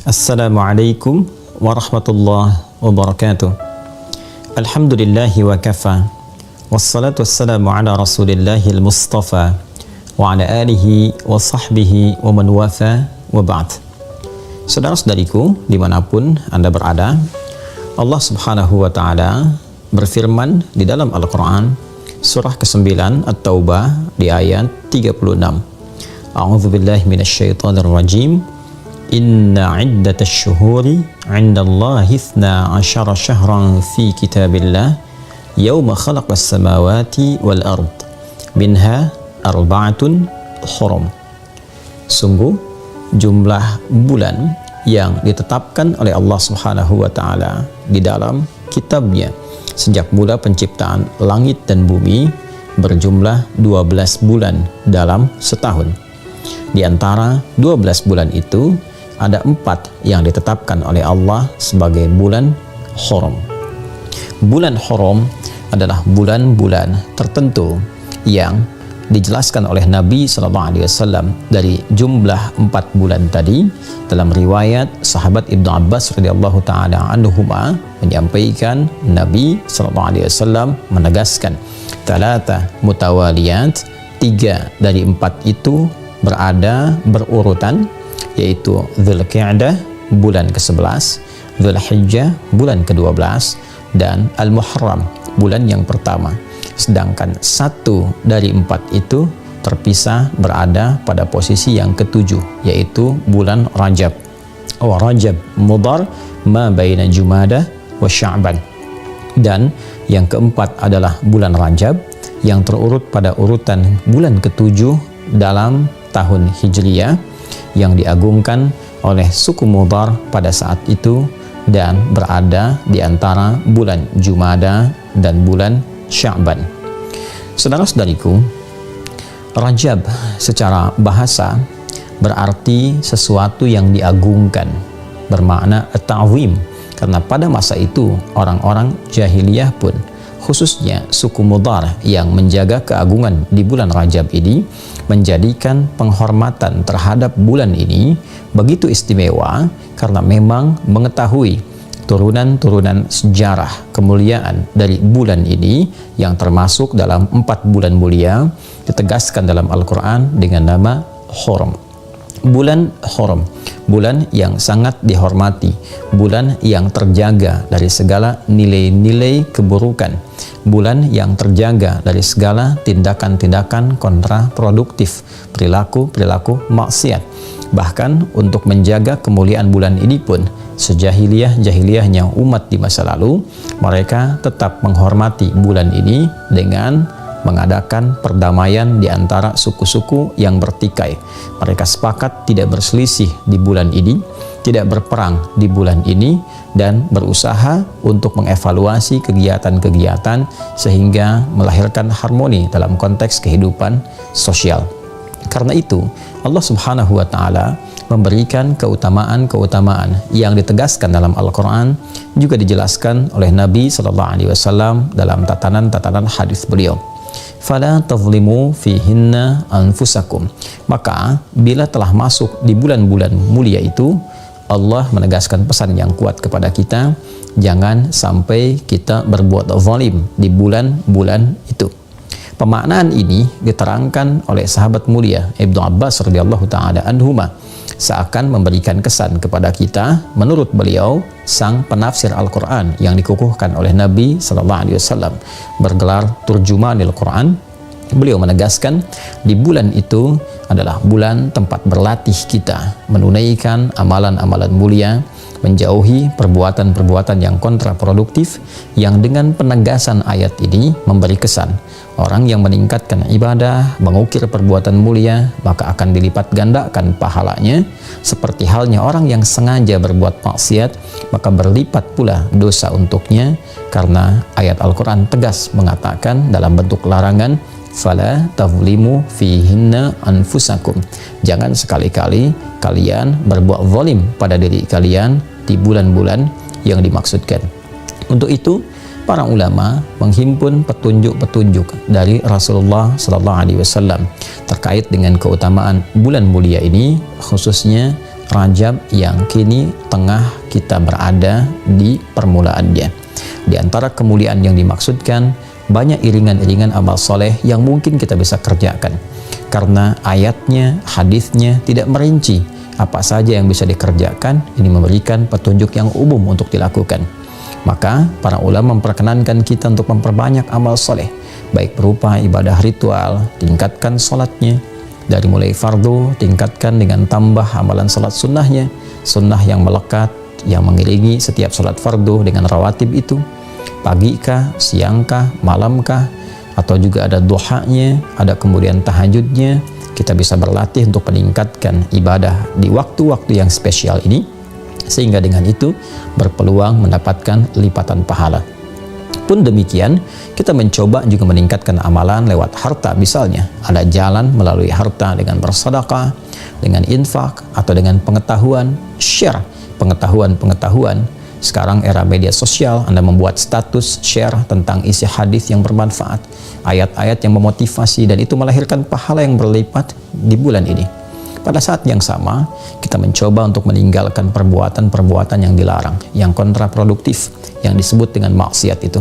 Assalamualaikum warahmatullahi wabarakatuh. Alhamdulillahi wa kafa. Wassalatu wassalamu ala rasulillahil mustafa wa ala alihi wa sahbihi wa man wafa wa ba'd. Saudara-saudariku dimanapun Anda berada, Allah subhanahu wa ta'ala berfirman di dalam Al-Quran surah ke-9 At-Taubah di ayat 36. A'udzubillahi minasyaitonir rajim. Inna iddatash syuhuri 'indallahi 12 syahran fi kitabillah yauma khalaqas samawati wal ard minha arba'atun hurum. Sungguh jumlah bulan yang ditetapkan oleh Allah Subhanahu wa taala di dalam kitabnya sejak mula penciptaan langit dan bumi berjumlah 12 bulan dalam setahun. Di antara 12 bulan itu ada 4 yang ditetapkan oleh Allah sebagai bulan hurum. Bulan hurum adalah bulan-bulan tertentu yang dijelaskan oleh Nabi SAW dari jumlah 4 bulan tadi. Dalam riwayat sahabat Ibnu Abbas radhiyallahu taala anhuma menyampaikan Nabi SAW menegaskan talata mutawaliyat, 3 dari 4 itu berada berurutan, yaitu Dzulqa'dah bulan ke-11, Dzulhijjah bulan ke-12, dan Al-Muharram bulan yang pertama. Sedangkan 1 dari 4 itu terpisah berada pada posisi yang ke-7, yaitu bulan Rajab. Rajab Mudhar ma baina Jumadah wa Sya'ban. Dan yang keempat adalah bulan Rajab yang terurut pada urutan bulan ke-7 dalam tahun Hijriyah, yang diagungkan oleh suku Mudhar pada saat itu dan berada di antara bulan Jumada dan bulan Sya'ban. Saudara-saudariku, Rajab secara bahasa berarti sesuatu yang diagungkan, bermakna at-ta'zim, karena pada masa itu orang-orang jahiliyah pun, khususnya suku Mudhar yang menjaga keagungan di bulan Rajab ini, menjadikan penghormatan terhadap bulan ini begitu istimewa karena memang mengetahui turunan-turunan sejarah kemuliaan dari bulan ini yang termasuk dalam 4 bulan mulia ditegaskan dalam Al-Quran dengan nama Hurum. Bulan Hurum, bulan yang sangat dihormati, bulan yang terjaga dari segala nilai-nilai keburukan, bulan yang terjaga dari segala tindakan-tindakan kontraproduktif, perilaku-perilaku maksiat. Bahkan untuk menjaga kemuliaan bulan ini pun, sejahiliyah-jahiliyahnya umat di masa lalu, mereka tetap menghormati bulan ini dengan mengadakan perdamaian di antara suku-suku yang bertikai. Mereka sepakat tidak berselisih di bulan ini, tidak berperang di bulan ini, dan berusaha untuk mengevaluasi kegiatan-kegiatan sehingga melahirkan harmoni dalam konteks kehidupan sosial. Karena itu, Allah Subhanahu wa taala memberikan keutamaan-keutamaan yang ditegaskan dalam Al-Quran, juga dijelaskan oleh Nabi SAW dalam tatanan-tatanan hadis beliau. Fala tazlimu fihinna anfusakum. Maka bila telah masuk di bulan-bulan mulia itu, Allah menegaskan pesan yang kuat kepada kita, jangan sampai kita berbuat zalim di bulan-bulan itu. Pemaknaan ini diterangkan oleh sahabat mulia Ibnu Abbas radhiyallahu taala anhuma, seakan memberikan kesan kepada kita. Menurut beliau, sang penafsir Al-Quran yang dikukuhkan oleh Nabi SAW bergelar Turjumanil Quran, beliau menegaskan di bulan itu adalah bulan tempat berlatih kita menunaikan amalan-amalan mulia, menjauhi perbuatan-perbuatan yang kontraproduktif, yang dengan penegasan ayat ini memberi kesan orang yang meningkatkan ibadah, mengukir perbuatan mulia, maka akan dilipat gandakan pahalanya, seperti halnya orang yang sengaja berbuat maksiat, maka berlipat pula dosa untuknya, karena ayat Al-Quran tegas mengatakan dalam bentuk larangan, fala tazlimu fihinna anfusakum. Jangan sekali-kali kalian berbuat zalim pada diri kalian di bulan-bulan yang dimaksudkan. Untuk itu, para ulama menghimpun petunjuk-petunjuk dari Rasulullah SAW terkait dengan keutamaan bulan mulia ini, khususnya Rajab yang kini tengah kita berada di permulaannya. Di antara kemuliaan yang dimaksudkan, banyak iringan-iringan amal soleh yang mungkin kita bisa kerjakan. Karena ayatnya, hadisnya tidak merinci apa saja yang bisa dikerjakan, ini memberikan petunjuk yang umum untuk dilakukan. Maka para ulama memperkenankan kita untuk memperbanyak amal soleh, baik berupa ibadah ritual, tingkatkan sholatnya, dari mulai fardu, tingkatkan dengan tambah amalan sholat sunnahnya, sunnah yang melekat, yang mengiringi setiap sholat fardu dengan rawatib itu, pagi kah, siang kah, malam kah, atau juga ada duhanya, ada kemudian tahajudnya. Kita bisa berlatih untuk meningkatkan ibadah di waktu-waktu yang spesial ini, sehingga dengan itu berpeluang mendapatkan lipatan pahala. Pun demikian, kita mencoba juga meningkatkan amalan lewat harta. Misalnya, ada jalan melalui harta dengan bersedekah, dengan infak, atau dengan pengetahuan, share pengetahuan. Sekarang era media sosial, Anda membuat status share tentang isi hadis yang bermanfaat, ayat-ayat yang memotivasi, dan itu melahirkan pahala yang berlipat di bulan ini. Pada saat yang sama, kita mencoba untuk meninggalkan perbuatan-perbuatan yang dilarang, yang kontraproduktif, yang disebut dengan maksiat itu.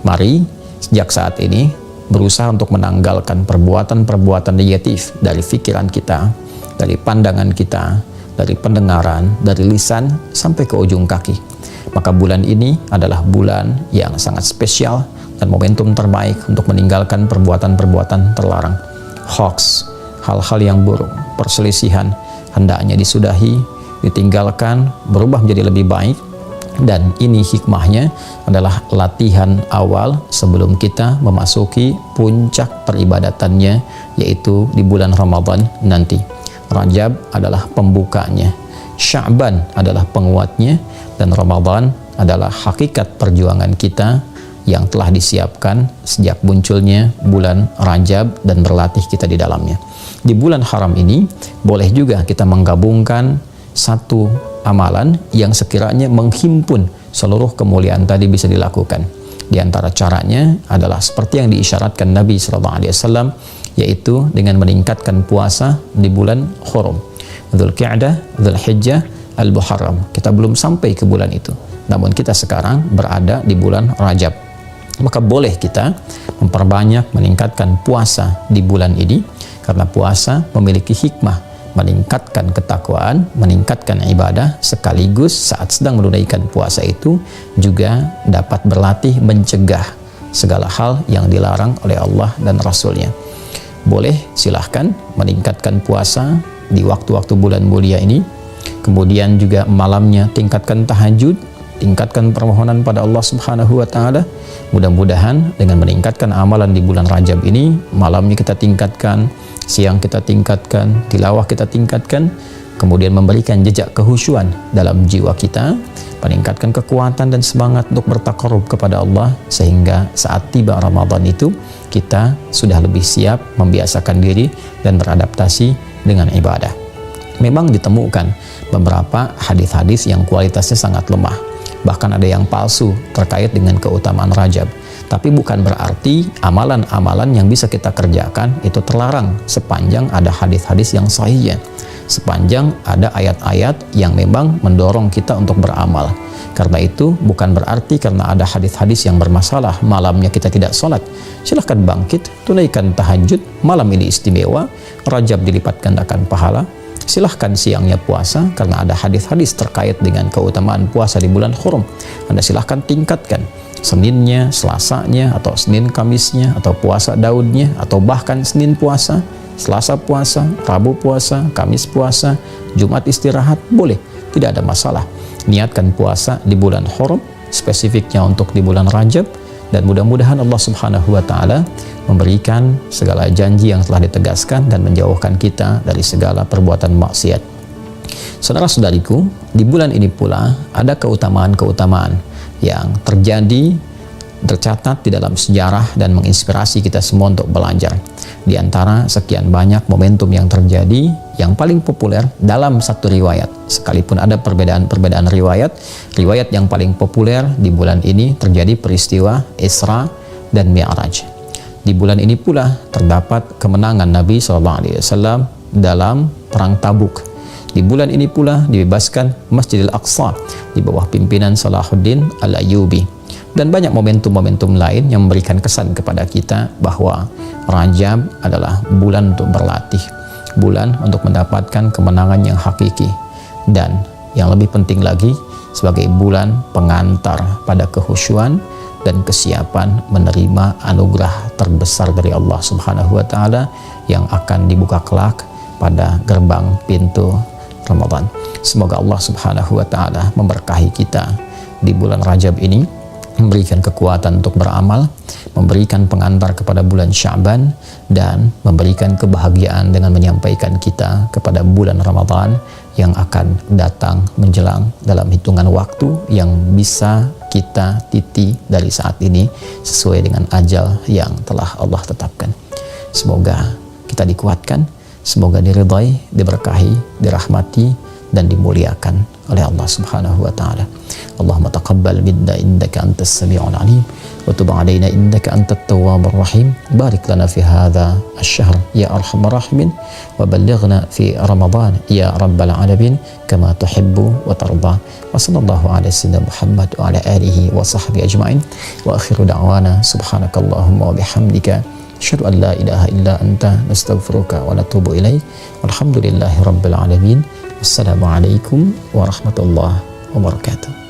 Mari, sejak saat ini, berusaha untuk menanggalkan perbuatan-perbuatan negatif dari pikiran kita, dari pandangan kita, dari pendengaran, dari lisan, sampai ke ujung kaki. Maka bulan ini adalah bulan yang sangat spesial dan momentum terbaik untuk meninggalkan perbuatan-perbuatan terlarang. Hoax, hal-hal yang buruk, perselisihan, hendaknya disudahi, ditinggalkan, berubah menjadi lebih baik. Dan ini hikmahnya adalah latihan awal sebelum kita memasuki puncak peribadatannya, yaitu di bulan Ramadan nanti. Rajab adalah pembukanya, Sya'ban adalah penguatnya, dan Ramadan adalah hakikat perjuangan kita yang telah disiapkan sejak munculnya bulan Rajab dan berlatih kita di dalamnya. Di bulan haram ini boleh juga kita menggabungkan satu amalan yang sekiranya menghimpun seluruh kemuliaan tadi bisa dilakukan. Di antara caranya adalah seperti yang diisyaratkan Nabi SAW, yaitu dengan meningkatkan puasa di bulan Hurum, Dzulqa'dah, Dzulhijjah, Al-Muharram. Kita belum sampai ke bulan itu, namun kita sekarang berada di bulan Rajab. Maka boleh kita memperbanyak meningkatkan puasa di bulan ini, karena puasa memiliki hikmah meningkatkan ketakwaan, meningkatkan ibadah, sekaligus saat sedang menunaikan puasa itu juga dapat berlatih mencegah segala hal yang dilarang oleh Allah dan Rasulnya. Boleh, silahkan meningkatkan puasa di waktu-waktu bulan mulia ini. Kemudian juga malamnya tingkatkan tahajud, tingkatkan permohonan pada Allah Subhanahu wa Ta'ala. Mudah-mudahan dengan meningkatkan amalan di bulan Rajab ini, malamnya kita tingkatkan, siang kita tingkatkan, tilawah kita tingkatkan, kemudian memberikan jejak kehusyuan dalam jiwa kita, meningkatkan kekuatan dan semangat untuk bertakarub kepada Allah, sehingga saat tiba Ramadan itu kita sudah lebih siap membiasakan diri dan beradaptasi dengan ibadah. Memang ditemukan beberapa hadis-hadis yang kualitasnya sangat lemah, bahkan ada yang palsu terkait dengan keutamaan Rajab. Tapi bukan berarti amalan-amalan yang bisa kita kerjakan itu terlarang sepanjang ada hadis-hadis yang sahih, sepanjang ada ayat-ayat yang memang mendorong kita untuk beramal. Karena itu bukan berarti karena ada hadis-hadis yang bermasalah malamnya kita tidak sholat. Silahkan bangkit, tunaikan tahajud, malam ini istimewa, Rajab dilipat gandakan pahala. Silahkan siangnya puasa, karena ada hadis-hadis terkait dengan keutamaan puasa di bulan Hurum. Anda silahkan tingkatkan Seninnya, Selasanya, atau Senin Kamisnya, atau puasa Daudnya, atau bahkan Senin puasa, Selasa puasa, Rabu puasa, Kamis puasa, Jumat istirahat, boleh, tidak ada masalah. Niatkan puasa di bulan Hurum, spesifiknya untuk di bulan Rajab, dan mudah-mudahan Allah Subhanahu wa Ta'ala memberikan segala janji yang telah ditegaskan dan menjauhkan kita dari segala perbuatan maksiat. Saudara-saudariku, di bulan ini pula ada keutamaan-keutamaan yang tercatat di dalam sejarah dan menginspirasi kita semua untuk belajar. Di antara sekian banyak momentum yang terjadi, yang paling populer dalam satu riwayat, sekalipun ada perbedaan riwayat yang paling populer di bulan ini terjadi peristiwa Isra dan Mi'raj. Di bulan ini pula terdapat kemenangan Nabi SAW dalam perang Tabuk. Di bulan ini pula dibebaskan Masjidil Aqsa di bawah pimpinan Salahuddin Al-Ayyubi. Dan banyak momentum-momentum lain yang memberikan kesan kepada kita bahwa Rajab adalah bulan untuk berlatih, bulan untuk mendapatkan kemenangan yang hakiki, dan yang lebih penting lagi sebagai bulan pengantar pada kehusyuan dan kesiapan menerima anugerah terbesar dari Allah Subhanahu wa taala yang akan dibuka kelak pada gerbang pintu Ramadan. Semoga Allah Subhanahu wa taala memberkahi kita di bulan Rajab ini, memberikan kekuatan untuk beramal, memberikan pengantar kepada bulan Sya'ban, dan memberikan kebahagiaan dengan menyampaikan kita kepada bulan Ramadan yang akan datang menjelang dalam hitungan waktu yang bisa kita titi dari saat ini sesuai dengan ajal yang telah Allah tetapkan. Semoga kita dikuatkan, semoga diridhai, diberkahi, dirahmati, dan dimuliakan oleh Allah Subhanahu wa taala. Allahumma taqabbal minna innaka antas sami'ul alim wa tub 'alaina innaka antat tawwabur rahim. Barik lana fi hadha asy-syahr ya arhamar rahimin wa ballighna fi ramadan ya rabbal alamin kama tuhibbu wa tarda. Wa sallallahu ala sayyidina Muhammad wa ala alihi wa sahbihi ajma'in. Wa akhiru da'wana subhanakallahumma wa bihamdika asyhadu an la ilaha illa anta nastaghfiruka wa natubu ilaik. Walhamdulillahi rabbil alamin. Wassalamualaikum warahmatullahi wabarakatuh.